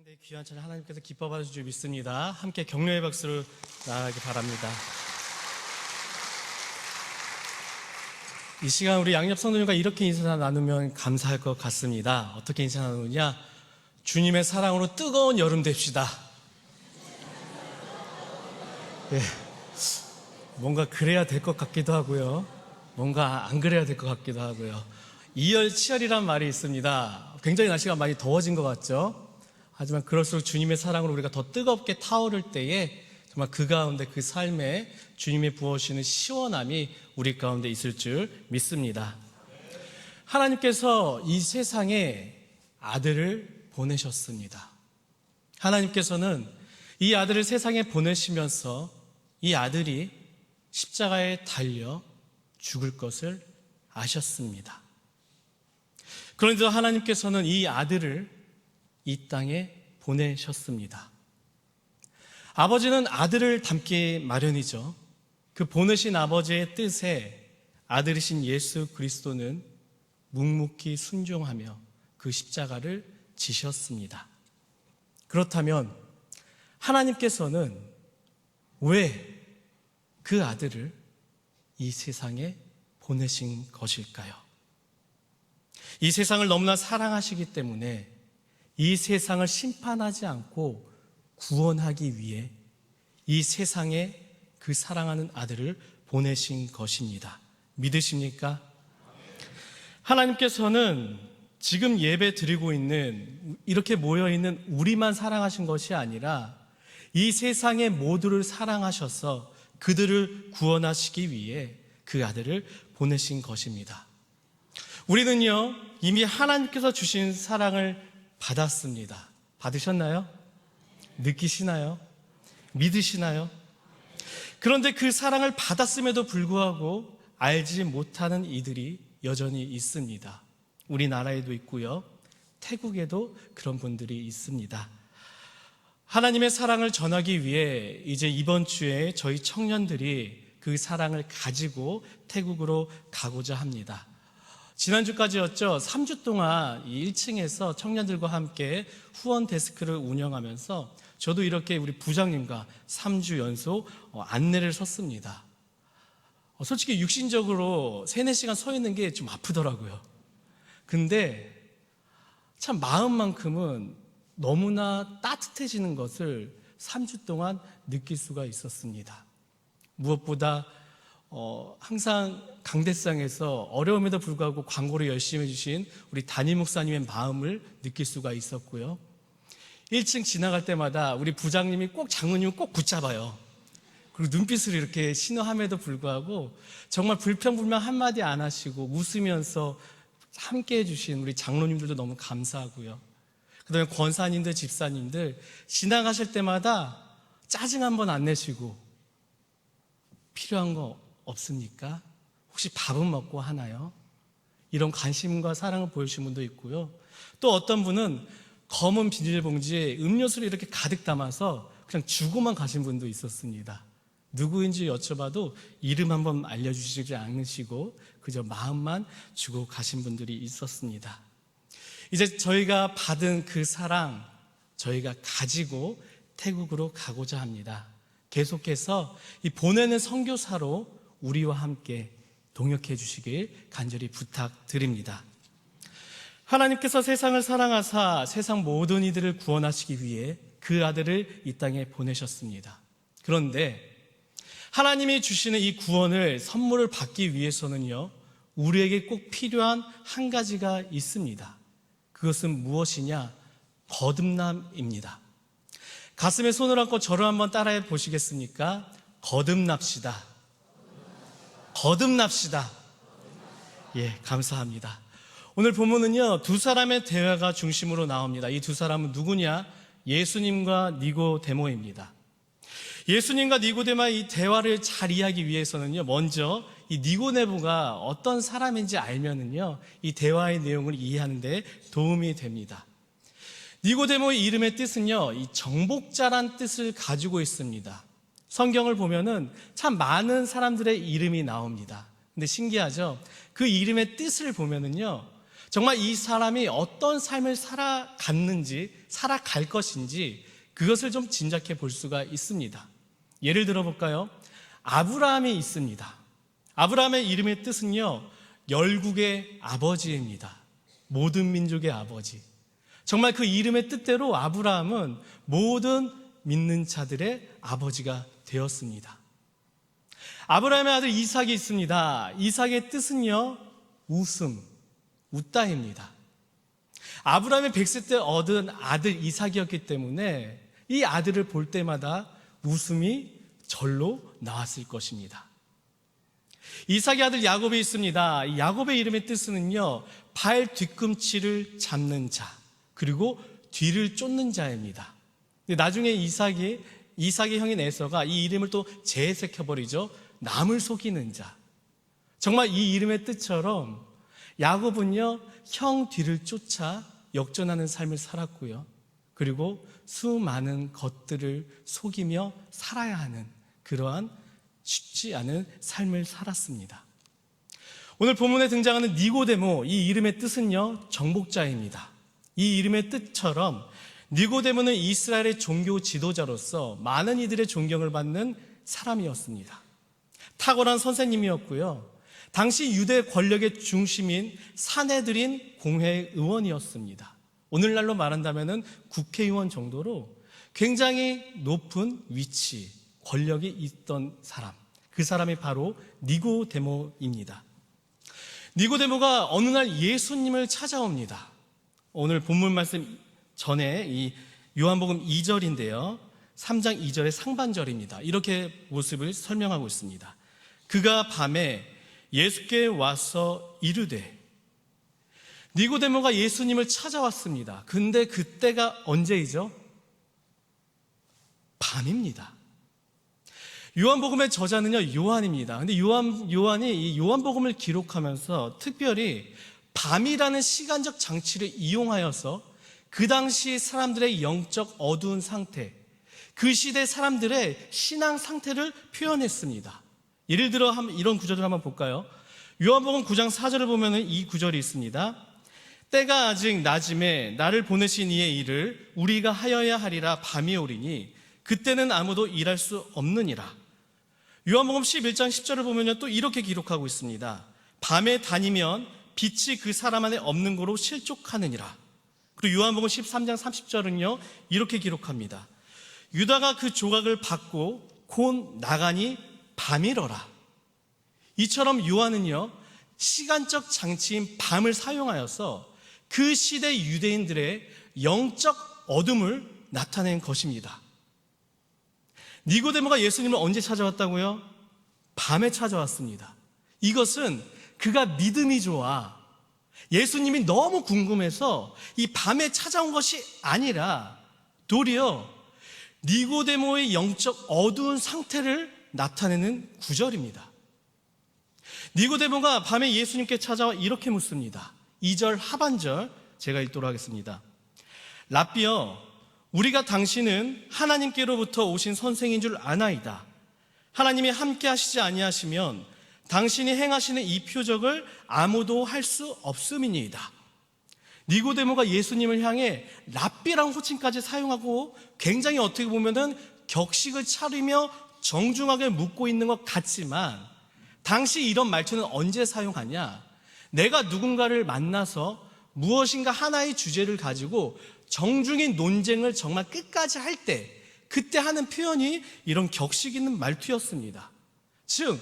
찬양대의 귀한 찬양 하나님께서 기뻐 받으실 줄 믿습니다. 함께 격려의 박수를 나아가기 바랍니다. 이 시간 우리 양옆 성도님과 이렇게 인사 나누면 감사할 것 같습니다. 어떻게 인사 나누느냐? 주님의 사랑으로 뜨거운 여름 됩시다. 예, 뭔가 그래야 될 것 같기도 하고요. 뭔가 안 그래야 될 것 같기도 하고요. 이열치열이란 말이 있습니다. 굉장히 날씨가 많이 더워진 것 같죠? 하지만 그럴수록 주님의 사랑으로 우리가 더 뜨겁게 타오를 때에 정말 그 가운데 그 삶에 주님이 부어주시는 시원함이 우리 가운데 있을 줄 믿습니다. 하나님께서 이 세상에 아들을 보내셨습니다. 하나님께서는 이 아들을 세상에 보내시면서 이 아들이 십자가에 달려 죽을 것을 아셨습니다. 그런데 하나님께서는 이 아들을 이 땅에 보내셨습니다. 아버지는 아들을 닮기 마련이죠. 그 보내신 아버지의 뜻에 아들이신 예수 그리스도는 묵묵히 순종하며 그 십자가를 지셨습니다. 그렇다면 하나님께서는 왜 그 아들을 이 세상에 보내신 것일까요? 이 세상을 너무나 사랑하시기 때문에 이 세상을 심판하지 않고 구원하기 위해 이 세상에 그 사랑하는 아들을 보내신 것입니다. 믿으십니까? 하나님께서는 지금 예배 드리고 있는 이렇게 모여있는 우리만 사랑하신 것이 아니라 이 세상의 모두를 사랑하셔서 그들을 구원하시기 위해 그 아들을 보내신 것입니다. 우리는요 이미 하나님께서 주신 사랑을 받았습니다. 받으셨나요? 느끼시나요? 믿으시나요? 그런데 그 사랑을 받았음에도 불구하고 알지 못하는 이들이 여전히 있습니다. 우리나라에도 있고요. 태국에도 그런 분들이 있습니다. 하나님의 사랑을 전하기 위해 이제 이번 주에 저희 청년들이 그 사랑을 가지고 태국으로 가고자 합니다. 지난주까지였죠. 3주 동안 이 1층에서 청년들과 함께 후원 데스크를 운영하면서 저도 이렇게 우리 부장님과 3주 연속 안내를 섰습니다. 솔직히 육신적으로 3-4시간 서 있는 게 좀 아프더라고요. 근데 참 마음만큼은 너무나 따뜻해지는 것을 3주 동안 느낄 수가 있었습니다. 무엇보다 항상 강대상에서 어려움에도 불구하고 광고를 열심히 해주신 우리 담임 목사님의 마음을 느낄 수가 있었고요. 1층 지나갈 때마다 우리 부장님이 꼭 장로님을 꼭 붙잡아요. 그리고 눈빛을 이렇게 신호함에도 불구하고 정말 불평불만 한마디 안 하시고 웃으면서 함께 해주신 우리 장로님들도 너무 감사하고요. 그 다음에 권사님들, 집사님들 지나가실 때마다 짜증 한번 안 내시고 필요한 거 없습니까? 혹시 밥은 먹고 하나요? 이런 관심과 사랑을 보여주신 분도 있고요. 또 어떤 분은 검은 비닐봉지에 음료수를 이렇게 가득 담아서 그냥 주고만 가신 분도 있었습니다. 누구인지 여쭤봐도 이름 한번 알려주시지 않으시고 그저 마음만 주고 가신 분들이 있었습니다. 이제 저희가 받은 그 사랑 저희가 가지고 태국으로 가고자 합니다. 계속해서 이 보내는 선교사로 우리와 함께 동역해 주시길 간절히 부탁드립니다. 하나님께서 세상을 사랑하사 세상 모든 이들을 구원하시기 위해 그 아들을 이 땅에 보내셨습니다. 그런데 하나님이 주시는 이 구원을 선물을 받기 위해서는요 우리에게 꼭 필요한 한 가지가 있습니다. 그것은 무엇이냐? 거듭남입니다. 가슴에 손을 얹고 저를 한번 따라해 보시겠습니까? 거듭납시다. 거듭납시다. 예, 감사합니다. 오늘 본문은요, 두 사람의 대화가 중심으로 나옵니다. 이 두 사람은 누구냐? 예수님과 니고데모입니다. 예수님과 니고데모의 이 대화를 잘 이해하기 위해서는요, 먼저 이 니고데모가 어떤 사람인지 알면은요, 이 대화의 내용을 이해하는 데 도움이 됩니다. 니고데모의 이름의 뜻은요, 이 정복자란 뜻을 가지고 있습니다. 성경을 보면은 참 많은 사람들의 이름이 나옵니다. 근데 신기하죠? 그 이름의 뜻을 보면은요, 정말 이 사람이 어떤 삶을 살아갔는지, 살아갈 것인지 그것을 좀 짐작해 볼 수가 있습니다. 예를 들어 볼까요? 아브라함이 있습니다. 아브라함의 이름의 뜻은요, 열국의 아버지입니다. 모든 민족의 아버지. 정말 그 이름의 뜻대로 아브라함은 모든 믿는 자들의 아버지가 되었습니다. 아브라함의 아들 이삭이 있습니다. 이삭의 뜻은요, 웃음, 웃다입니다. 아브라함이 100세 때 얻은 아들 이삭이었기 때문에 이 아들을 볼 때마다 웃음이 절로 나왔을 것입니다. 이삭의 아들 야곱이 있습니다. 이 야곱의 이름의 뜻은요, 발 뒤꿈치를 잡는 자, 그리고 뒤를 쫓는 자입니다. 나중에 이삭의 형인 에서가 이 이름을 또 재해석해버리죠. 남을 속이는 자. 정말 이 이름의 뜻처럼 야곱은요, 형 뒤를 쫓아 역전하는 삶을 살았고요. 그리고 수많은 것들을 속이며 살아야 하는 그러한 쉽지 않은 삶을 살았습니다. 오늘 본문에 등장하는 니고데모, 이 이름의 뜻은요, 정복자입니다. 이 이름의 뜻처럼 니고데모는 이스라엘의 종교 지도자로서 많은 이들의 존경을 받는 사람이었습니다. 탁월한 선생님이었고요. 당시 유대 권력의 중심인 사내들인 공회 의원이었습니다. 오늘날로 말한다면 국회의원 정도로 굉장히 높은 위치, 권력이 있던 사람, 그 사람이 바로 니고데모입니다. 니고데모가 어느 날 예수님을 찾아옵니다. 오늘 본문 말씀 전에 이 요한복음 2절인데요. 3장 2절의 상반절입니다. 이렇게 모습을 설명하고 있습니다. 그가 밤에 예수께 와서 이르되, 니고데모가 예수님을 찾아왔습니다. 근데 그때가 언제이죠? 밤입니다. 요한복음의 저자는요, 요한입니다. 근데 요한이 이 요한복음을 기록하면서 특별히 밤이라는 시간적 장치를 이용하여서 그 당시 사람들의 영적 어두운 상태, 그 시대 사람들의 신앙 상태를 표현했습니다. 예를 들어 이런 구절을 한번 볼까요? 요한복음 9장 4절을 보면 이 구절이 있습니다. 때가 아직 낮음에 나를 보내신 이의 일을 우리가 하여야 하리라. 밤이 오리니 그때는 아무도 일할 수 없느니라. 요한복음 11장 10절을 보면 또 이렇게 기록하고 있습니다. 밤에 다니면 빛이 그 사람 안에 없는 거로 실족하느니라. 그리고 요한복음 13장 30절은요, 이렇게 기록합니다. 유다가 그 조각을 받고 곧 나가니 밤이러라. 이처럼 요한은요, 시간적 장치인 밤을 사용하여서 그 시대 유대인들의 영적 어둠을 나타낸 것입니다. 니고데모가 예수님을 언제 찾아왔다고요? 밤에 찾아왔습니다. 이것은 그가 믿음이 좋아 예수님이 너무 궁금해서 이 밤에 찾아온 것이 아니라 도리어 니고데모의 영적 어두운 상태를 나타내는 구절입니다. 니고데모가 밤에 예수님께 찾아와 이렇게 묻습니다. 2절 하반절 제가 읽도록 하겠습니다. 랍비여, 우리가 당신은 하나님께로부터 오신 선생인 줄 아나이다. 하나님이 함께 하시지 아니하시면 당신이 행하시는 이 표적을 아무도 할 수 없음이니이다. 니고데모가 예수님을 향해 랍비라는 호칭까지 사용하고 굉장히 어떻게 보면은 격식을 차리며 정중하게 묻고 있는 것 같지만, 당시 이런 말투는 언제 사용하냐? 내가 누군가를 만나서 무엇인가 하나의 주제를 가지고 정중히 논쟁을 정말 끝까지 할 때, 그때 하는 표현이 이런 격식 있는 말투였습니다. 즉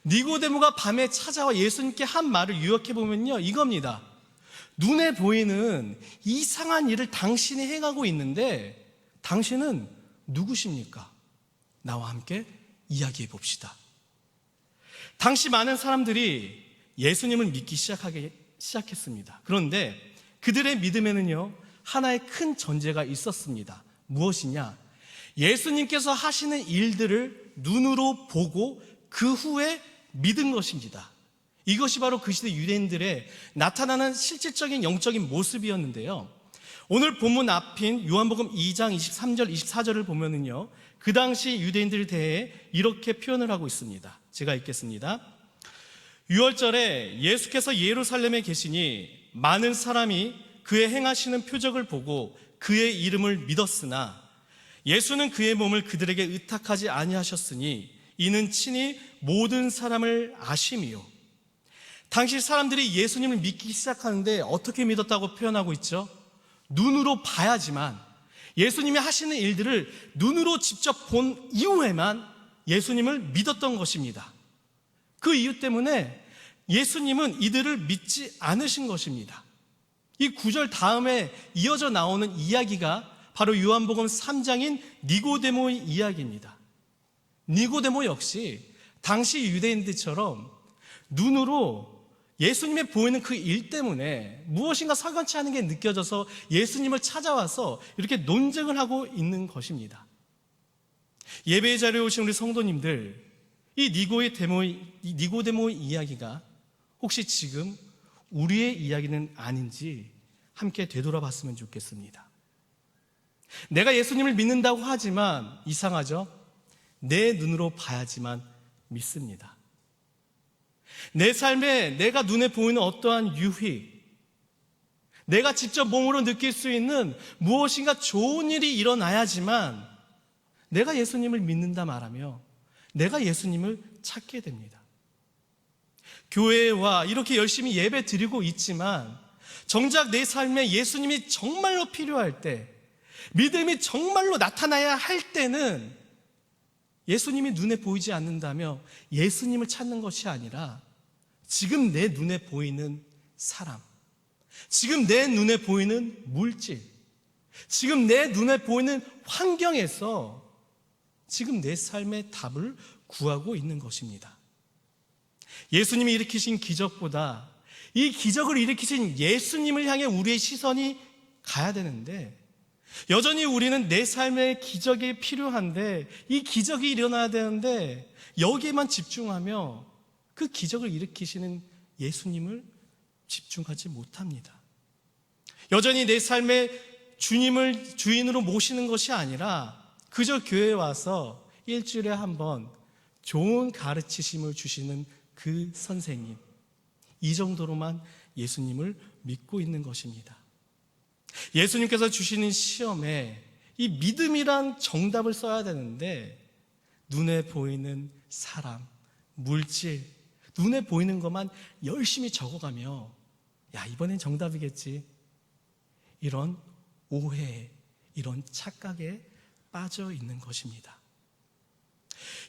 니고데모가 밤에 찾아와 예수님께 한 말을 요약해 보면요, 이겁니다. 눈에 보이는 이상한 일을 당신이 행하고 있는데 당신은 누구십니까? 나와 함께 이야기해 봅시다. 당시 많은 사람들이 예수님을 믿기 시작했습니다. 그런데 그들의 믿음에는요, 하나의 큰 전제가 있었습니다. 무엇이냐? 예수님께서 하시는 일들을 눈으로 보고 그 후에 믿은 것입니다. 이것이 바로 그 시대 유대인들의 나타나는 실질적인 영적인 모습이었는데요. 오늘 본문 앞인 요한복음 2장 23절 24절을 보면은요, 그 당시 유대인들에 대해 이렇게 표현을 하고 있습니다. 제가 읽겠습니다. 유월절에 예수께서 예루살렘에 계시니 많은 사람이 그의 행하시는 표적을 보고 그의 이름을 믿었으나 예수는 그의 몸을 그들에게 의탁하지 아니하셨으니 이는 친히 모든 사람을 아심이요. 당시 사람들이 예수님을 믿기 시작하는데 어떻게 믿었다고 표현하고 있죠? 눈으로 봐야지만, 예수님이 하시는 일들을 눈으로 직접 본 이후에만 예수님을 믿었던 것입니다. 그 이유 때문에 예수님은 이들을 믿지 않으신 것입니다. 이 9절 다음에 이어져 나오는 이야기가 바로 요한복음 3장인 니고데모의 이야기입니다. 니고데모 역시 당시 유대인들처럼 눈으로 예수님의 보이는 그 일 때문에 무엇인가 석연치 않은 게 느껴져서 예수님을 찾아와서 이렇게 논쟁을 하고 있는 것입니다. 예배의 자리에 오신 우리 성도님들, 이 니고데모의 이야기가 혹시 지금 우리의 이야기는 아닌지 함께 되돌아봤으면 좋겠습니다. 내가 예수님을 믿는다고 하지만 이상하죠? 내 눈으로 봐야지만 믿습니다. 내 삶에 내가 눈에 보이는 어떠한 유희, 내가 직접 몸으로 느낄 수 있는 무엇인가 좋은 일이 일어나야지만 내가 예수님을 믿는다 말하며 내가 예수님을 찾게 됩니다. 교회와 이렇게 열심히 예배 드리고 있지만 정작 내 삶에 예수님이 정말로 필요할 때, 믿음이 정말로 나타나야 할 때는 예수님이 눈에 보이지 않는다며 예수님을 찾는 것이 아니라 지금 내 눈에 보이는 사람, 지금 내 눈에 보이는 물질, 지금 내 눈에 보이는 환경에서 지금 내 삶의 답을 구하고 있는 것입니다. 예수님이 일으키신 기적보다 이 기적을 일으키신 예수님을 향해 우리의 시선이 가야 되는데, 여전히 우리는 내 삶의 기적이 필요한데, 이 기적이 일어나야 되는데 여기에만 집중하며 그 기적을 일으키시는 예수님을 집중하지 못합니다. 여전히 내 삶의 주님을 주인으로 모시는 것이 아니라 그저 교회에 와서 일주일에 한 번 좋은 가르치심을 주시는 그 선생님, 이 정도로만 예수님을 믿고 있는 것입니다. 예수님께서 주시는 시험에 이 믿음이란 정답을 써야 되는데 눈에 보이는 사람, 물질, 눈에 보이는 것만 열심히 적어가며 야, 이번엔 정답이겠지, 이런 오해, 이런 착각에 빠져 있는 것입니다.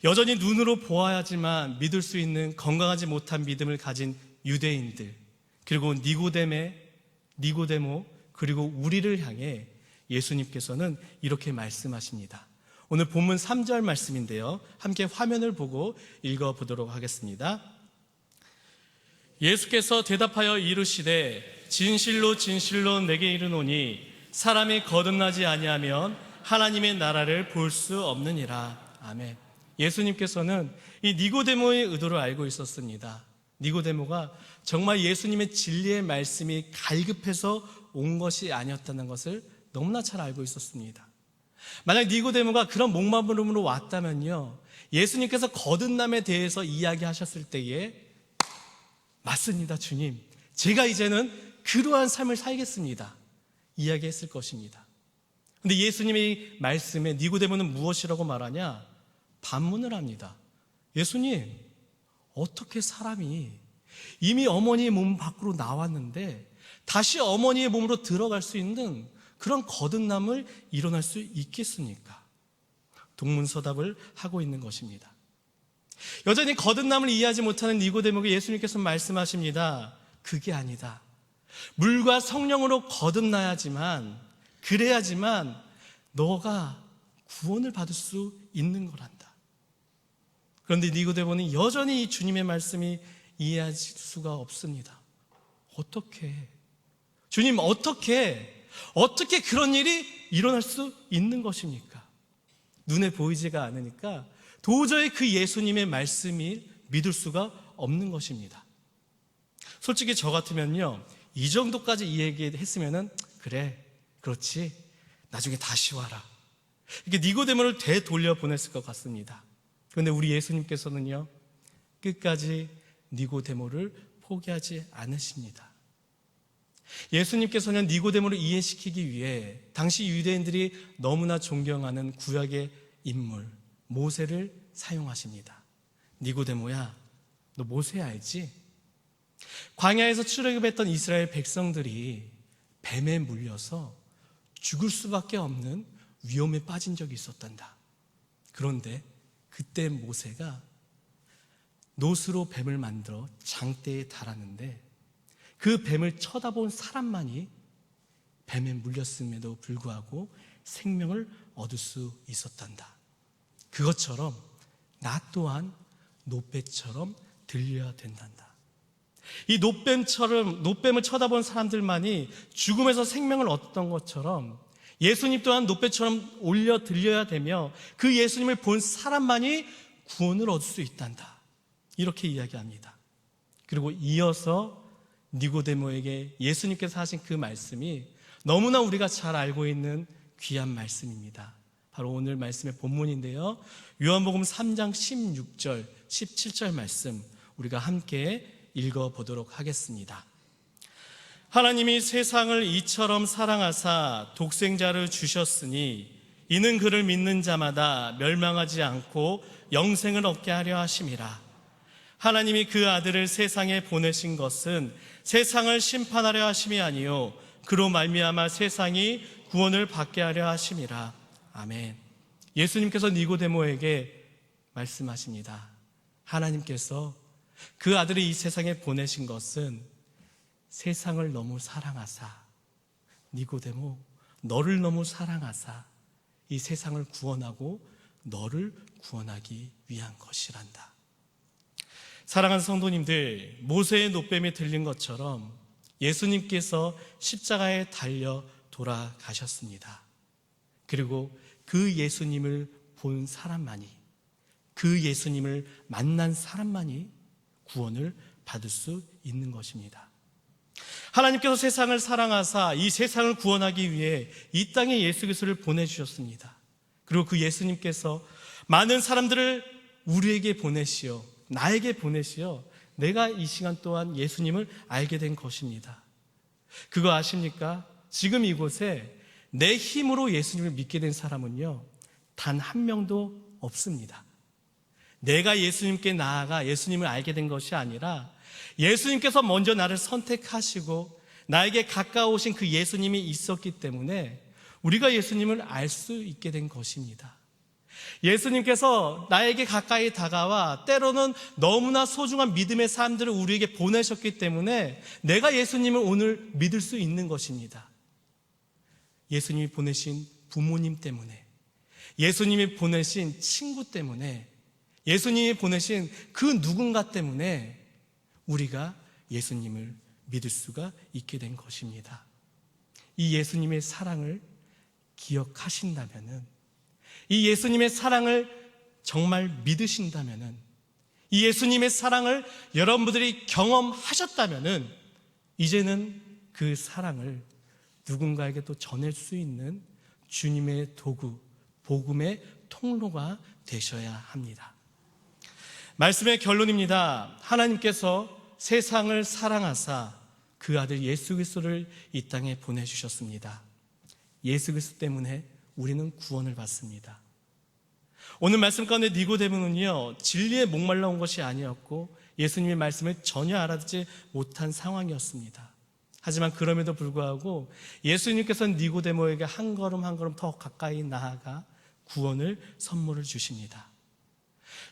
여전히 눈으로 보아야지만 믿을 수 있는 건강하지 못한 믿음을 가진 유대인들, 그리고 니고데모, 그리고 우리를 향해 예수님께서는 이렇게 말씀하십니다. 오늘 본문 3절 말씀인데요, 함께 화면을 보고 읽어보도록 하겠습니다. 예수께서 대답하여 이르시되 진실로 진실로 내게 이르노니 사람이 거듭나지 아니하면 하나님의 나라를 볼 수 없느니라. 아멘. 예수님께서는 이 니고데모의 의도를 알고 있었습니다. 니고데모가 정말 예수님의 진리의 말씀이 갈급해서 온 것이 아니었다는 것을 너무나 잘 알고 있었습니다. 만약 니고데모가 그런 목마름으로 왔다면요, 예수님께서 거듭남에 대해서 이야기하셨을 때에 맞습니다, 주님, 제가 이제는 그러한 삶을 살겠습니다, 이야기했을 것입니다. 그런데 예수님의 말씀에 니고데모는 무엇이라고 말하냐? 반문을 합니다. 예수님, 어떻게 사람이 이미 어머니의 몸 밖으로 나왔는데 다시 어머니의 몸으로 들어갈 수 있는 그런 거듭남을 일어날 수 있겠습니까? 동문서답을 하고 있는 것입니다. 여전히 거듭남을 이해하지 못하는 니고데모에게 예수님께서 말씀하십니다. 그게 아니다. 물과 성령으로 거듭나야지만, 그래야지만 너가 구원을 받을 수 있는 거란다. 그런데 니고데모는 여전히 이 주님의 말씀이 이해할 수가 없습니다. 어떻게, 주님, 어떻게 그런 일이 일어날 수 있는 것입니까? 눈에 보이지가 않으니까 도저히 그 예수님의 말씀이 믿을 수가 없는 것입니다. 솔직히 저 같으면요, 이 정도까지 이 얘기했으면은 그래, 그렇지, 나중에 다시 와라, 이렇게 니고데모를 되돌려 보냈을 것 같습니다. 그런데 우리 예수님께서는요, 끝까지 니고데모를 포기하지 않으십니다. 예수님께서는 니고데모를 이해시키기 위해 당시 유대인들이 너무나 존경하는 구약의 인물 모세를 사용하십니다. 니고데모야, 너 모세 알지? 광야에서 출애굽했던 이스라엘 백성들이 뱀에 물려서 죽을 수밖에 없는 위험에 빠진 적이 있었단다. 그런데 그때 모세가 놋으로 뱀을 만들어 장대에 달았는데 그 뱀을 쳐다본 사람만이 뱀에 물렸음에도 불구하고 생명을 얻을 수 있었단다. 그것처럼 나 또한 놋뱀처럼 들려야 된단다. 이 놋뱀을 쳐다본 사람들만이 죽음에서 생명을 얻던 것처럼 예수님 또한 놋뱀처럼 올려 들려야 되며 그 예수님을 본 사람만이 구원을 얻을 수 있단다. 이렇게 이야기합니다. 그리고 이어서 니고데모에게 예수님께서 하신 그 말씀이 너무나 우리가 잘 알고 있는 귀한 말씀입니다. 바로 오늘 말씀의 본문인데요. 요한복음 3장 16절, 17절 말씀 우리가 함께 읽어보도록 하겠습니다. 하나님이 세상을 이처럼 사랑하사 독생자를 주셨으니 이는 그를 믿는 자마다 멸망하지 않고 영생을 얻게 하려 하심이라. 하나님이 그 아들을 세상에 보내신 것은 세상을 심판하려 하심이 아니요 그로 말미암아 세상이 구원을 받게 하려 하심이라. 아멘. 예수님께서 니고데모에게 말씀하십니다. 하나님께서 그 아들을 이 세상에 보내신 것은 세상을 너무 사랑하사, 니고데모, 너를 너무 사랑하사 이 세상을 구원하고 너를 구원하기 위한 것이란다. 사랑하는 성도님들, 모세의 놋뱀에 들린 것처럼 예수님께서 십자가에 달려 돌아가셨습니다. 그리고 그 예수님을 본 사람만이, 그 예수님을 만난 사람만이 구원을 받을 수 있는 것입니다. 하나님께서 세상을 사랑하사 이 세상을 구원하기 위해 이 땅에 예수 그리스도를 보내주셨습니다. 그리고 그 예수님께서 많은 사람들을 우리에게 보내시어 나에게 보내시어 내가 이 시간 또한 예수님을 알게 된 것입니다. 그거 아십니까? 지금 이곳에 내 힘으로 예수님을 믿게 된 사람은요, 단 한 명도 없습니다. 내가 예수님께 나아가 예수님을 알게 된 것이 아니라 예수님께서 먼저 나를 선택하시고 나에게 가까우신 그 예수님이 있었기 때문에 우리가 예수님을 알 수 있게 된 것입니다. 예수님께서 나에게 가까이 다가와 때로는 너무나 소중한 믿음의 사람들을 우리에게 보내셨기 때문에 내가 예수님을 오늘 믿을 수 있는 것입니다. 예수님이 보내신 부모님 때문에, 예수님이 보내신 친구 때문에, 예수님이 보내신 그 누군가 때문에 우리가 예수님을 믿을 수가 있게 된 것입니다. 이 예수님의 사랑을 기억하신다면은, 이 예수님의 사랑을 정말 믿으신다면은, 이 예수님의 사랑을 여러분들이 경험하셨다면은 이제는 그 사랑을 누군가에게 또 전할 수 있는 주님의 도구, 복음의 통로가 되셔야 합니다. 말씀의 결론입니다. 하나님께서 세상을 사랑하사 그 아들 예수 그리스도를 이 땅에 보내주셨습니다. 예수 그리스도 때문에 우리는 구원을 받습니다. 오늘 말씀 가운데 니고데모는요, 진리에 목말라 온 것이 아니었고 예수님의 말씀을 전혀 알아듣지 못한 상황이었습니다. 하지만 그럼에도 불구하고 예수님께서는 니고데모에게 한 걸음 한 걸음 더 가까이 나아가 구원을 선물을 주십니다.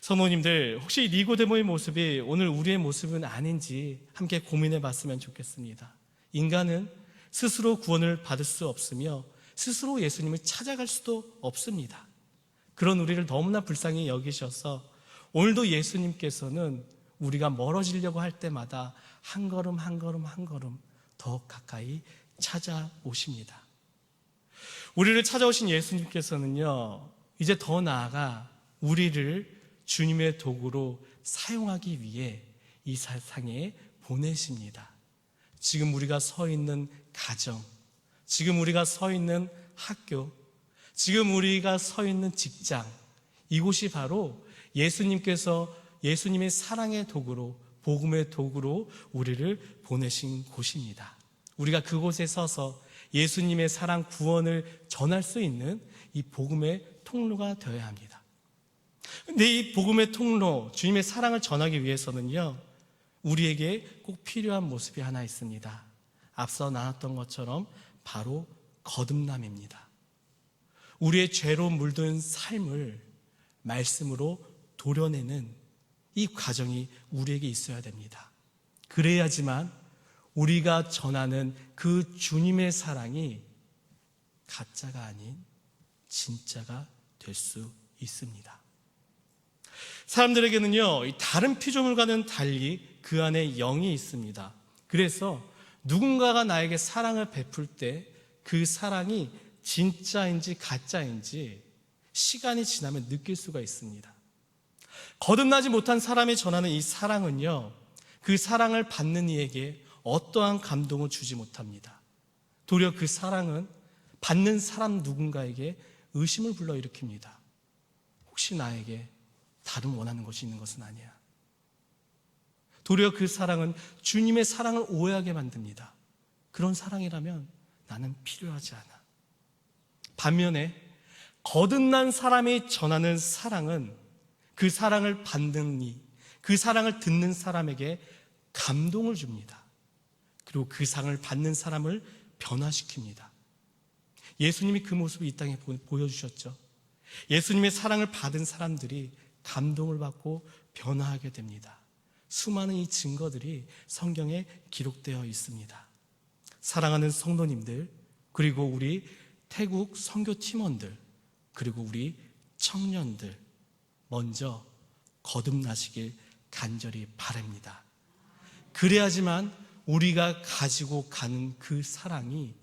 성도님들, 혹시 니고데모의 모습이 오늘 우리의 모습은 아닌지 함께 고민해 봤으면 좋겠습니다. 인간은 스스로 구원을 받을 수 없으며 스스로 예수님을 찾아갈 수도 없습니다. 그런 우리를 너무나 불쌍히 여기셔서 오늘도 예수님께서는 우리가 멀어지려고 할 때마다 한 걸음 한 걸음 한 걸음 더 가까이 찾아오십니다. 우리를 찾아오신 예수님께서는요, 이제 더 나아가 우리를 주님의 도구로 사용하기 위해 이 세상에 보내십니다. 지금 우리가 서 있는 가정, 지금 우리가 서 있는 학교, 지금 우리가 서 있는 직장, 이곳이 바로 예수님께서 예수님의 사랑의 도구로, 복음의 도구로 우리를 보내신 곳입니다. 우리가 그곳에 서서 예수님의 사랑 구원을 전할 수 있는 이 복음의 통로가 되어야 합니다. 근데 이 복음의 통로, 주님의 사랑을 전하기 위해서는요, 우리에게 꼭 필요한 모습이 하나 있습니다. 앞서 나눴던 것처럼 바로 거듭남입니다. 우리의 죄로 물든 삶을 말씀으로 도려내는 이 과정이 우리에게 있어야 됩니다. 그래야지만 우리가 전하는 그 주님의 사랑이 가짜가 아닌 진짜가 될 수 있습니다. 사람들에게는요, 다른 피조물과는 달리 그 안에 영이 있습니다. 그래서 누군가가 나에게 사랑을 베풀 때 그 사랑이 진짜인지 가짜인지 시간이 지나면 느낄 수가 있습니다. 거듭나지 못한 사람이 전하는 이 사랑은요, 그 사랑을 받는 이에게 어떠한 감동을 주지 못합니다. 도리어 그 사랑은 받는 사람 누군가에게 의심을 불러일으킵니다. 혹시 나에게 다른 원하는 것이 있는 것은 아니야. 도리어 그 사랑은 주님의 사랑을 오해하게 만듭니다. 그런 사랑이라면 나는 필요하지 않아. 반면에 거듭난 사람이 전하는 사랑은 그 사랑을 받는 이, 그 사랑을 듣는 사람에게 감동을 줍니다. 그리고 그 사랑을 받는 사람을 변화시킵니다. 예수님이 그 모습을 이 땅에 보여주셨죠. 예수님의 사랑을 받은 사람들이 감동을 받고 변화하게 됩니다. 수많은 이 증거들이 성경에 기록되어 있습니다. 사랑하는 성도님들, 그리고 우리 태국 선교 팀원들, 그리고 우리 청년들, 먼저 거듭나시길 간절히 바랍니다. 그래야지만 우리가 가지고 가는 그 사랑이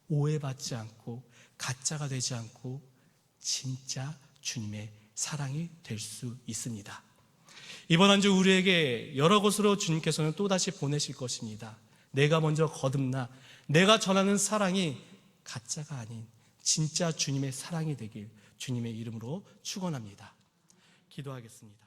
오해받지 않고 가짜가 되지 않고 진짜 주님의 사랑이 될 수 있습니다. 이번 한 주 우리에게 여러 곳으로 주님께서는 또다시 보내실 것입니다. 내가 먼저 거듭나 내가 전하는 사랑이 가짜가 아닌 진짜 주님의 사랑이 되길 주님의 이름으로 축원합니다. 기도하겠습니다.